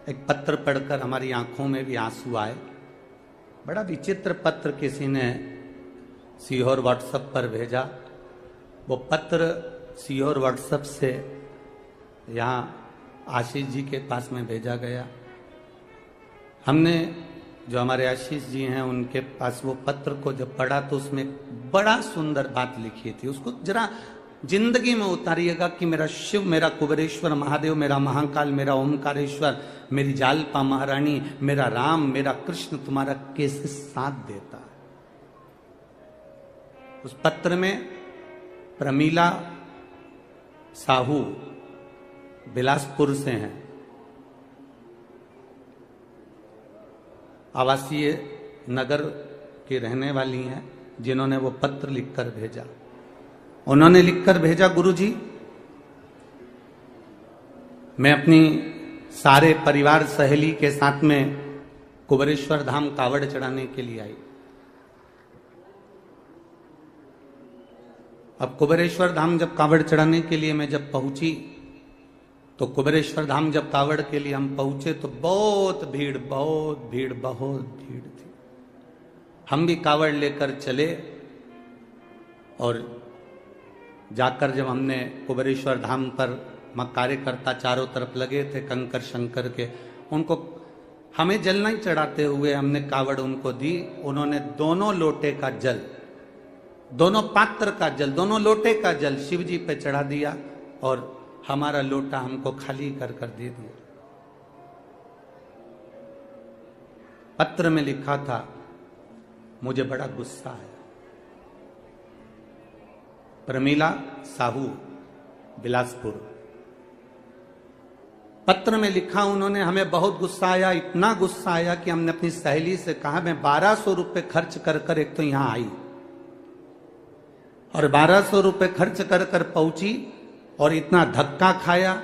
एक पत्र पढ़कर हमारी आंखों में भी आंसू आए। बड़ा विचित्र पत्र किसी ने सीहोर व्हाट्सएप पर भेजा। वो पत्र सीहोर व्हाट्सएप से यहाँ आशीष जी के पास में भेजा गया। हमने जो हमारे आशीष जी हैं उनके पास वो पत्र को जब पढ़ा तो उसमें बड़ा सुंदर बात लिखी थी। उसको जरा जिंदगी में उतारिएगा कि मेरा शिव, मेरा कुबेरेश्वर महादेव, मेरा महाकाल, मेरा ओमकारेश्वर, मेरी जालपा महारानी, मेरा राम, मेरा कृष्ण तुम्हारा कैसे साथ देता है। उस पत्र में प्रमीला साहू बिलासपुर से हैं, आवासीय नगर की रहने वाली हैं, जिन्होंने वो पत्र लिखकर भेजा। उन्होंने लिखकर भेजा, गुरुजी मैं अपनी सारे परिवार सहेली के साथ में कुबेरेश्वर धाम कावड़ चढ़ाने के लिए आई। अब कुबेरेश्वर धाम जब कावड़ चढ़ाने के लिए मैं जब पहुंची तो कुबेरेश्वर धाम जब कावड़ के लिए हम पहुंचे तो बहुत भीड़ थी। हम भी कावड़ लेकर चले और जाकर जब हमने कुबेरेश्वर धाम पर कार्यकर्ता चारों तरफ लगे थे कंकर शंकर के, उनको हमें जल नहीं चढ़ाते हुए हमने कावड़ उनको दी। उन्होंने दोनों लोटे का जल, दोनों पात्र का जल, दोनों लोटे का जल शिव जी पे चढ़ा दिया और हमारा लोटा हमको खाली कर दे दिया। पत्र में लिखा था, मुझे बड़ा गुस्सा आया। प्रमीला साहू बिलासपुर, पत्र में लिखा उन्होंने, हमें बहुत गुस्सा आया, इतना गुस्सा आया कि हमने अपनी सहेली से कहा मैं 1200 रुपए खर्च कर एक तो यहां आई और 1200 रुपए खर्च कर पहुंची और इतना धक्का खाया।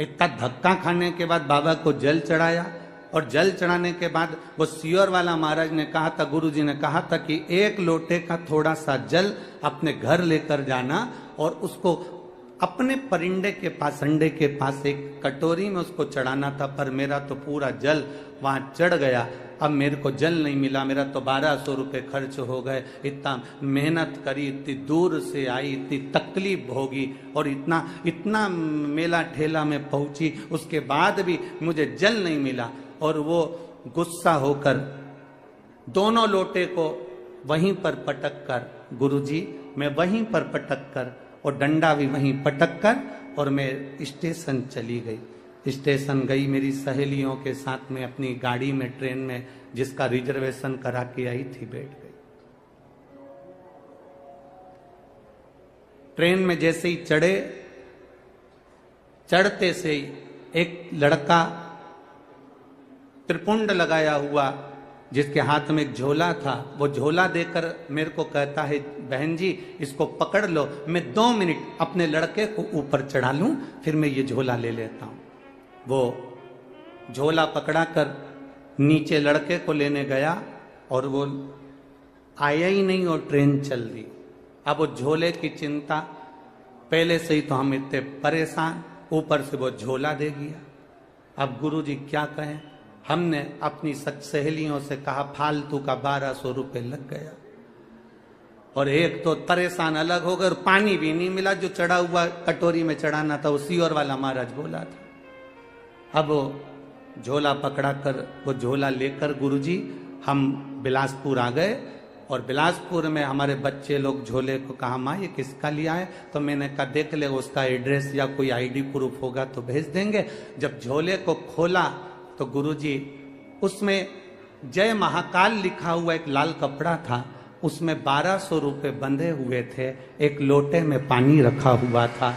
इतना धक्का खाने के बाद बाबा को जल चढ़ाया और जल चढ़ाने के बाद वो सीहोर वाला महाराज ने कहा था, गुरु जी ने कहा था कि एक लोटे का थोड़ा सा जल अपने घर लेकर जाना और उसको अपने परिंदे के पास, अंडे के पास एक कटोरी में उसको चढ़ाना था। पर मेरा तो पूरा जल वहां चढ़ गया, अब मेरे को जल नहीं मिला, मेरा तो 1200 रुपए खर्च हो गए। इतना मेहनत करी, इतनी दूर से आई, इतनी तकलीफ भोगी और इतना मेला ठेला में पहुंची, उसके बाद भी मुझे जल नहीं मिला। और वो गुस्सा होकर दोनों लोटे को वहीं पर पटक कर, गुरुजी मैं वहीं पर पटक कर और डंडा भी वहीं पटक कर और मैं स्टेशन चली गई। स्टेशन गई मेरी सहेलियों के साथ में अपनी गाड़ी में, ट्रेन में जिसका रिजर्वेशन करा के आई थी, बैठ गई। ट्रेन में जैसे ही चढ़ते से ही एक लड़का त्रिपुंड लगाया हुआ जिसके हाथ में एक झोला था, वो झोला देकर मेरे को कहता है, बहन जी इसको पकड़ लो, मैं 2 मिनट अपने लड़के को ऊपर चढ़ा लूं, फिर मैं ये झोला ले लेता हूं। वो झोला पकड़ा कर नीचे लड़के को लेने गया और वो आया ही नहीं और ट्रेन चल दी। अब वो झोले की चिंता, पहले से ही तो हम इतने परेशान, ऊपर से वो झोला दे गया। अब गुरुजी क्या कहें, हमने अपनी सहेलियों से कहा फालतू का 1200 रुपए लग गया और एक तो परेशान अलग हो गए और पानी भी नहीं मिला, जो चढ़ा हुआ कटोरी में चढ़ाना था वो सीहोर वाला महाराज बोला था। अब वो झोला पकड़ा कर, वो झोला लेकर गुरुजी हम बिलासपुर आ गए और बिलासपुर में हमारे बच्चे लोग झोले को कहा, माँ ये किसका लिया है? तो मैंने कहा देख ले, उसका एड्रेस या कोई आईडी प्रूफ होगा तो भेज देंगे। जब झोले को खोला तो गुरुजी उसमें जय महाकाल लिखा हुआ एक लाल कपड़ा था, उसमें 1200 रुपए बंधे हुए थे, एक लोटे में पानी रखा हुआ था,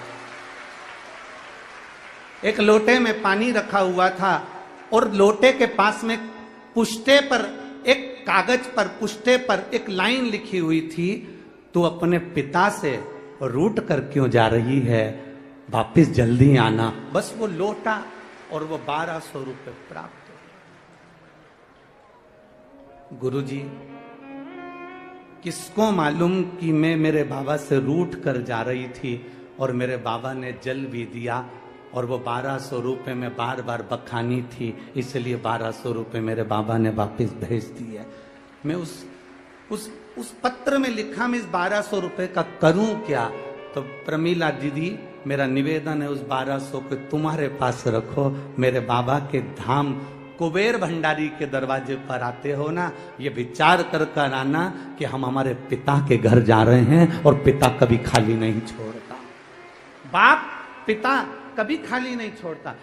एक लोटे में पानी रखा हुआ था और लोटे के पास में पुष्टे पर, एक कागज पर पुष्टे पर एक लाइन लिखी हुई थी, तू अपने पिता से रूठ कर क्यों जा रही है, वापिस जल्दी आना। बस वो लोटा और वो 1200 रुपए प्राप्त हो। गुरुजी किसको मालूम कि मैं मेरे बाबा से रूठ कर जा रही थी और मेरे बाबा ने जल भी दिया और वो 1200 रुपये में बार बार बखानी थी, इसलिए 1200 रुपये मेरे बाबा ने वापस भेज दिए। मैं उस पत्र में लिखा मैं इस 1200 रुपये का करूं क्या? तो प्रमीला दीदी, मेरा निवेदन है उस 1200 को तुम्हारे पास रखो। मेरे बाबा के धाम कुबेर भंडारी के दरवाजे पर आते हो ना, ये विचार कर कर आना कि हम हमारे पिता के घर जा रहे हैं और पिता कभी खाली नहीं छोड़ता। बाप पिता कभी खाली नहीं छोड़ता।